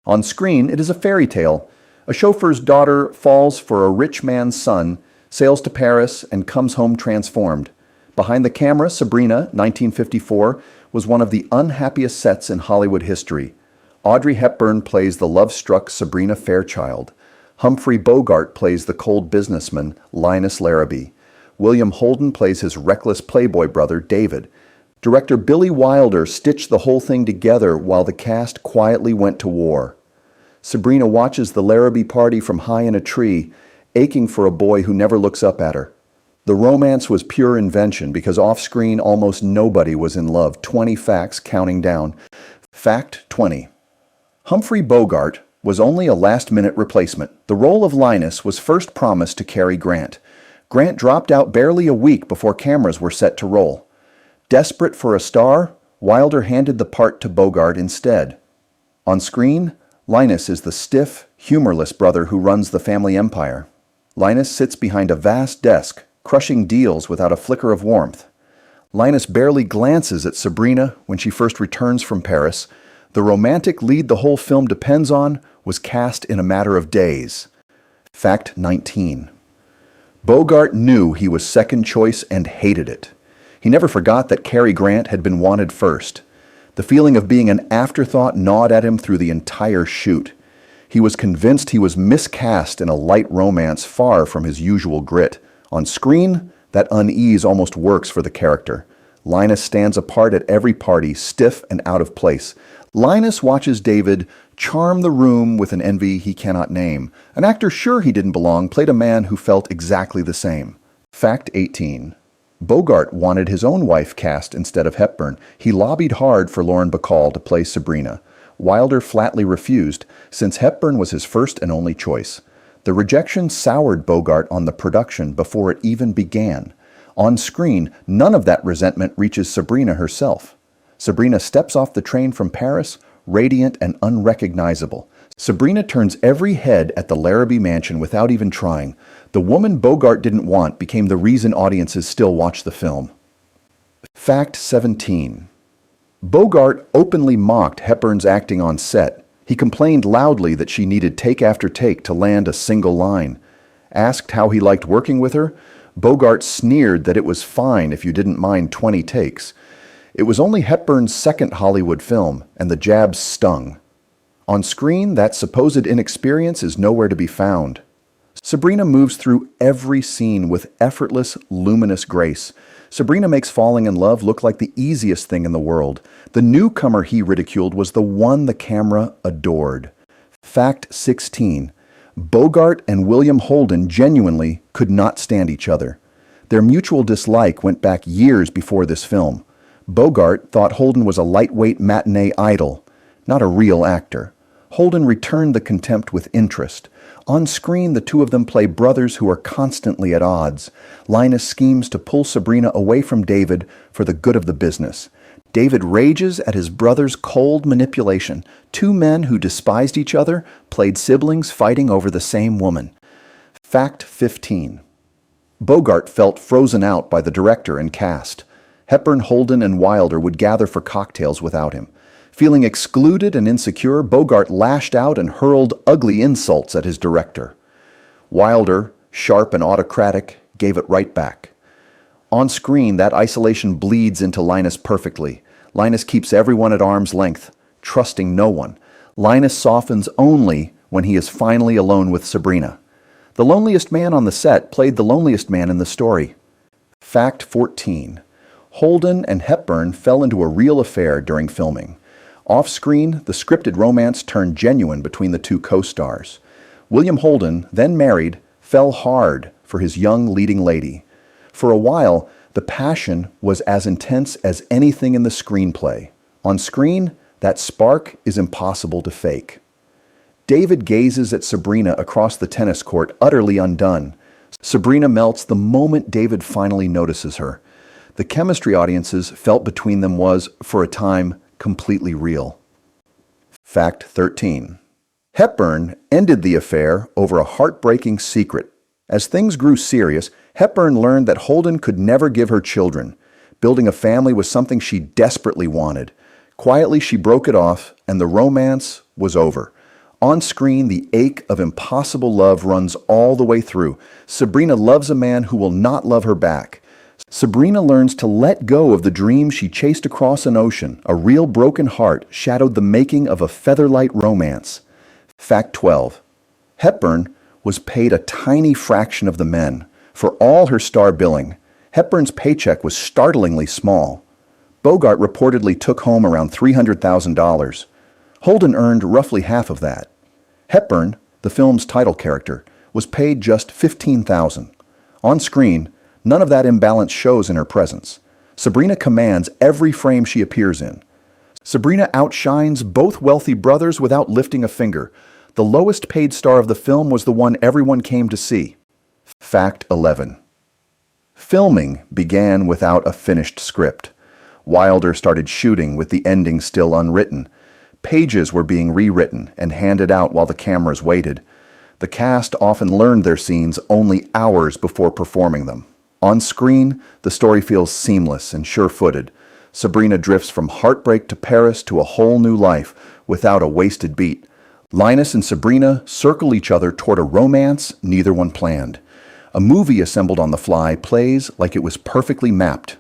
On screen, it is a fairy tale. A chauffeur's daughter falls for a rich man's son, sails to Paris, and comes home transformed. Behind the camera, Sabrina, 1954, was one of the unhappiest sets in Hollywood history. Audrey Hepburn plays the love-struck Sabrina Fairchild. Humphrey Bogart plays the cold businessman, Linus Larrabee. William Holden plays his reckless playboy brother, David. Director Billy Wilder stitched the whole thing together while the cast quietly went to war. Sabrina watches the Larrabee party from high in a tree, aching for a boy who never looks up at her. The romance was pure invention because off-screen almost nobody was in love. 20 facts counting down. Fact 20. Humphrey Bogart was only a last-minute replacement. The role of Linus was first promised to Cary Grant. Grant dropped out barely a week before cameras were set to roll. Desperate for a star, Wilder handed the part to Bogart instead. On screen, Linus is the stiff, humorless brother who runs the family empire. Linus sits behind a vast desk, crushing deals without a flicker of warmth. Linus barely glances at Sabrina when she first returns from Paris. The romantic lead the whole film depends on was cast in a matter of days. Fact 19. Bogart knew he was second choice and hated it. He never forgot that Cary Grant had been wanted first. The feeling of being an afterthought gnawed at him through the entire shoot. He was convinced he was miscast in a light romance far from his usual grit. On screen, that unease almost works for the character. Linus stands apart at every party, stiff and out of place. Linus watches David charm the room with an envy he cannot name. An actor sure he didn't belong played a man who felt exactly the same. Fact 18. Bogart wanted his own wife cast instead of Hepburn. He lobbied hard for Lauren Bacall to play Sabrina. Wilder flatly refused, since Hepburn was his first and only choice. The rejection soured Bogart on the production before it even began. On screen, none of that resentment reaches Sabrina herself. Sabrina steps off the train from Paris, radiant and unrecognizable. Sabrina turns every head at the Larrabee mansion without even trying. The woman Bogart didn't want became the reason audiences still watch the film. Fact 17. Bogart openly mocked Hepburn's acting on set. He complained loudly that she needed take after take to land a single line. Asked how he liked working with her, Bogart sneered that it was fine if you didn't mind 20 takes. It was only Hepburn's second Hollywood film, and the jabs stung. On screen, that supposed inexperience is nowhere to be found. Sabrina moves through every scene with effortless, luminous grace. Sabrina makes falling in love look like the easiest thing in the world. The newcomer he ridiculed was the one the camera adored. Fact 16. Bogart and William Holden genuinely could not stand each other. Their mutual dislike went back years before this film. Bogart thought Holden was a lightweight matinee idol, not a real actor. Holden returned the contempt with interest. On screen, the two of them play brothers who are constantly at odds. Linus schemes to pull Sabrina away from David for the good of the business. David rages at his brother's cold manipulation. Two men who despised each other played siblings fighting over the same woman. Fact 15. Bogart felt frozen out by the director and cast. Hepburn, Holden, and Wilder would gather for cocktails without him. Feeling excluded and insecure, Bogart lashed out and hurled ugly insults at his director. Wilder, sharp and autocratic, gave it right back. On screen, that isolation bleeds into Linus perfectly. Linus keeps everyone at arm's length, trusting no one. Linus softens only when he is finally alone with Sabrina. The loneliest man on the set played the loneliest man in the story. Fact 14. Holden and Hepburn fell into a real affair during filming. Off-screen, the scripted romance turned genuine between the two co-stars. William Holden, then married, fell hard for his young leading lady. For a while, the passion was as intense as anything in the screenplay. On screen, that spark is impossible to fake. David gazes at Sabrina across the tennis court, utterly undone. Sabrina melts the moment David finally notices her. The chemistry audiences felt between them was, for a time, completely real. Fact 13. Hepburn ended the affair over a heartbreaking secret. As things grew serious, Hepburn learned that Holden could never give her children. Building a family was something she desperately wanted. Quietly, she broke it off, and the romance was over. On screen, the ache of impossible love runs all the way through. Sabrina loves a man who will not love her back. Sabrina learns to let go of the dream she chased across an ocean. A real broken heart shadowed the making of a featherlight romance. Fact 12. Hepburn was paid a tiny fraction of the men. For all her star billing, Hepburn's paycheck was startlingly small. Bogart reportedly took home around $300,000. Holden earned roughly half of that. Hepburn, the film's title character, was paid just $15,000. On screen, none of that imbalance shows in her presence. Sabrina commands every frame she appears in. Sabrina outshines both wealthy brothers without lifting a finger. The lowest paid star of the film was the one everyone came to see. Fact 11. Filming began without a finished script. Wilder started shooting with the ending still unwritten. Pages were being rewritten and handed out while the cameras waited. The cast often learned their scenes only hours before performing them. On screen, the story feels seamless and sure-footed. Sabrina drifts from heartbreak to Paris to a whole new life without a wasted beat. Linus and Sabrina circle each other toward a romance neither one planned. A movie assembled on the fly plays like it was perfectly mapped.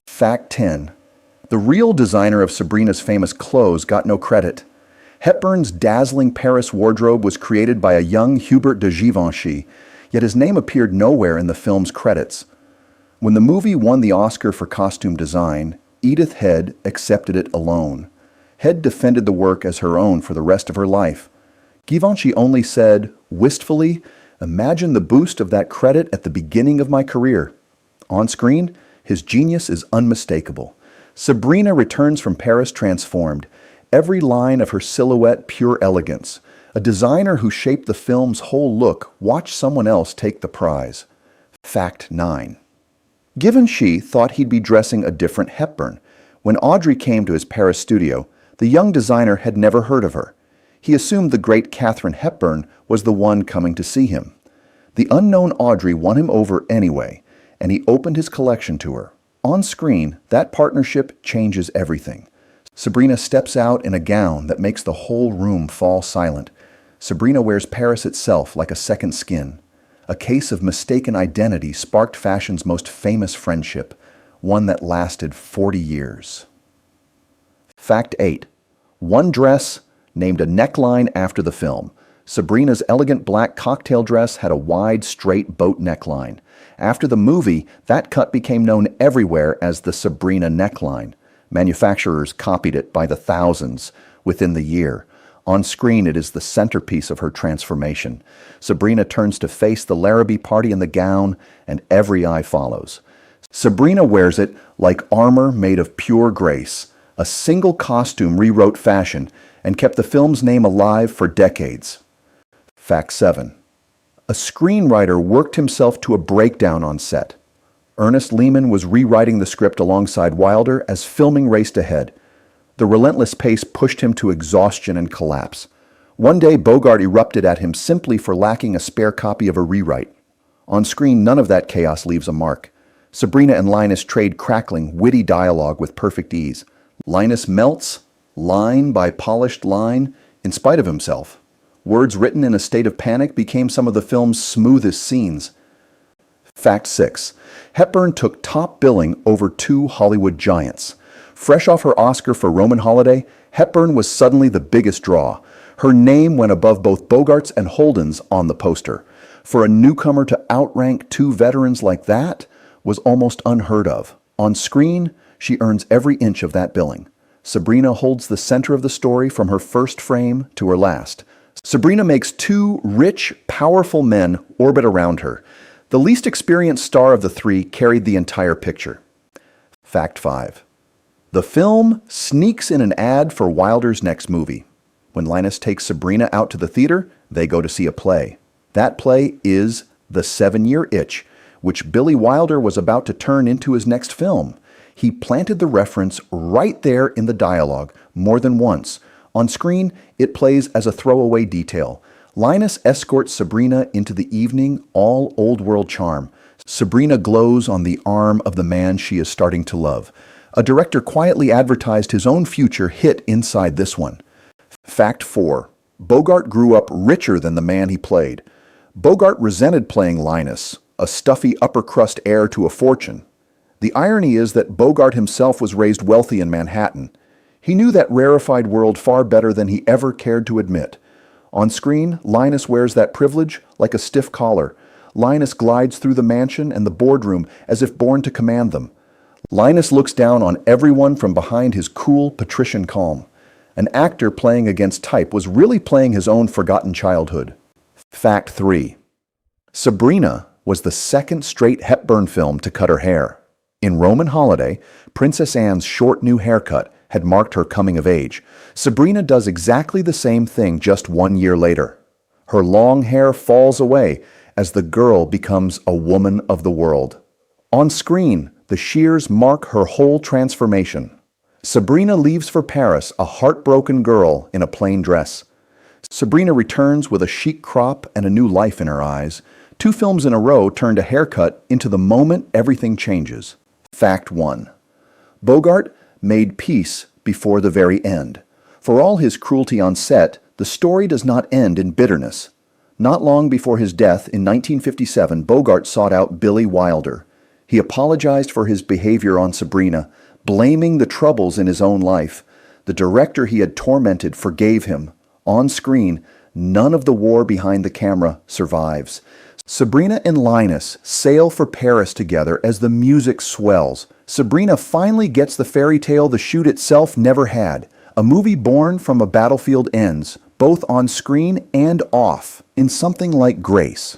Fact 10. The real designer of Sabrina's famous clothes got no credit. Hepburn's dazzling Paris wardrobe was created by a young Hubert de Givenchy, yet his name appeared nowhere in the film's credits. When the movie won the Oscar for costume design, Edith Head accepted it alone. Head defended the work as her own for the rest of her life. Givenchy only said, wistfully, "Imagine the boost of that credit at the beginning of my career." On screen, his genius is unmistakable. Sabrina returns from Paris transformed, every line of her silhouette pure elegance. A designer who shaped the film's whole look watched someone else take the prize. Fact 9. Givenchy thought he'd be dressing a different Hepburn. When Audrey came to his Paris studio, the young designer had never heard of her. He assumed the great Katharine Hepburn was the one coming to see him. The unknown Audrey won him over anyway, and he opened his collection to her. On screen, that partnership changes everything. Sabrina steps out in a gown that makes the whole room fall silent. Sabrina wears Paris itself like a second skin. A case of mistaken identity sparked fashion's most famous friendship, one that lasted 40 years. Fact 8. One dress named a neckline after the film. Sabrina's elegant black cocktail dress had a wide, straight boat neckline. After the movie, that cut became known everywhere as the Sabrina neckline. Manufacturers copied it by the thousands within the year. On screen, it is the centerpiece of her transformation. Sabrina turns to face the Larrabee party in the gown, and every eye follows. Sabrina wears it like armor made of pure grace. A single costume rewrote fashion and kept the film's name alive for decades. Fact 7. A screenwriter worked himself to a breakdown on set. Ernest Lehman was rewriting the script alongside Wilder as filming raced ahead. The relentless pace pushed him to exhaustion and collapse. One day, Bogart erupted at him simply for lacking a spare copy of a rewrite. On screen, none of that chaos leaves a mark. Sabrina and Linus trade crackling, witty dialogue with perfect ease. Linus melts, line by polished line, in spite of himself. Words written in a state of panic became some of the film's smoothest scenes. Fact 6. Hepburn took top billing over two Hollywood giants. Fresh off her Oscar for Roman Holiday, Hepburn was suddenly the biggest draw. Her name went above both Bogart's and Holden's on the poster. For a newcomer to outrank two veterans like that was almost unheard of. On screen, she earns every inch of that billing. Sabrina holds the center of the story from her first frame to her last. Sabrina makes two rich, powerful men orbit around her. The least experienced star of the three carried the entire picture. Fact 5. The film sneaks in an ad for Wilder's next movie. When Linus takes Sabrina out to the theater, they go to see a play. That play is The 7-Year Itch, which Billy Wilder was about to turn into his next film. He planted the reference right there in the dialogue more than once. On screen, it plays as a throwaway detail. Linus escorts Sabrina into the evening, all old-world charm. Sabrina glows on the arm of the man she is starting to love. A director quietly advertised his own future hit inside this one. Fact 4. Bogart grew up richer than the man he played. Bogart resented playing Linus, a stuffy upper-crust heir to a fortune. The irony is that Bogart himself was raised wealthy in Manhattan. He knew that rarefied world far better than he ever cared to admit. On screen, Linus wears that privilege like a stiff collar. Linus glides through the mansion and the boardroom as if born to command them. Linus looks down on everyone from behind his cool, patrician calm. An actor playing against type was really playing his own forgotten childhood. Fact 3. Sabrina was the second straight Hepburn film to cut her hair. In Roman Holiday, Princess Anne's short new haircut had marked her coming of age. Sabrina does exactly the same thing just 1 year later. Her long hair falls away as the girl becomes a woman of the world. On screen, the shears mark her whole transformation. Sabrina leaves for Paris a heartbroken girl in a plain dress. Sabrina returns with a chic crop and a new life in her eyes. 2 films in a row turned a haircut into the moment everything changes. Fact 1. Bogart made peace before the very end. For all his cruelty on set, the story does not end in bitterness. Not long before his death in 1957, Bogart sought out Billy Wilder. He apologized for his behavior on Sabrina, blaming the troubles in his own life. The director he had tormented forgave him. On screen, none of the war behind the camera survives. Sabrina and Linus sail for Paris together as the music swells. Sabrina finally gets the fairy tale the shoot itself never had. A movie born from a battlefield ends, both on screen and off, in something like grace.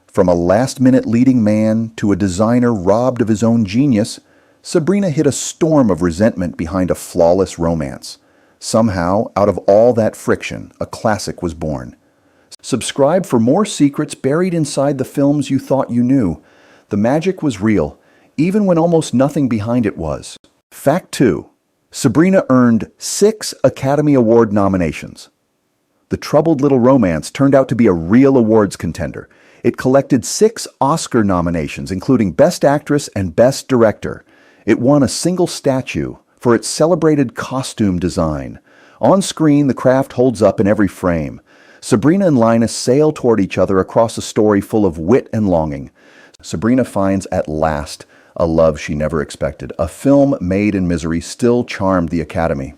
From a last-minute leading man to a designer robbed of his own genius, Sabrina hit a storm of resentment behind a flawless romance. Somehow, out of all that friction, a classic was born. Subscribe for more secrets buried inside the films you thought you knew. The magic was real, even when almost nothing behind it was. Fact 2. Sabrina earned 6 Academy Award nominations. The troubled little romance turned out to be a real awards contender. It collected 6 Oscar nominations, including Best Actress and Best Director. It won a single statue for its celebrated costume design. On screen, the craft holds up in every frame. Sabrina and Linus sail toward each other across a story full of wit and longing. Sabrina finds at last a love she never expected. A film made in misery still charmed the Academy.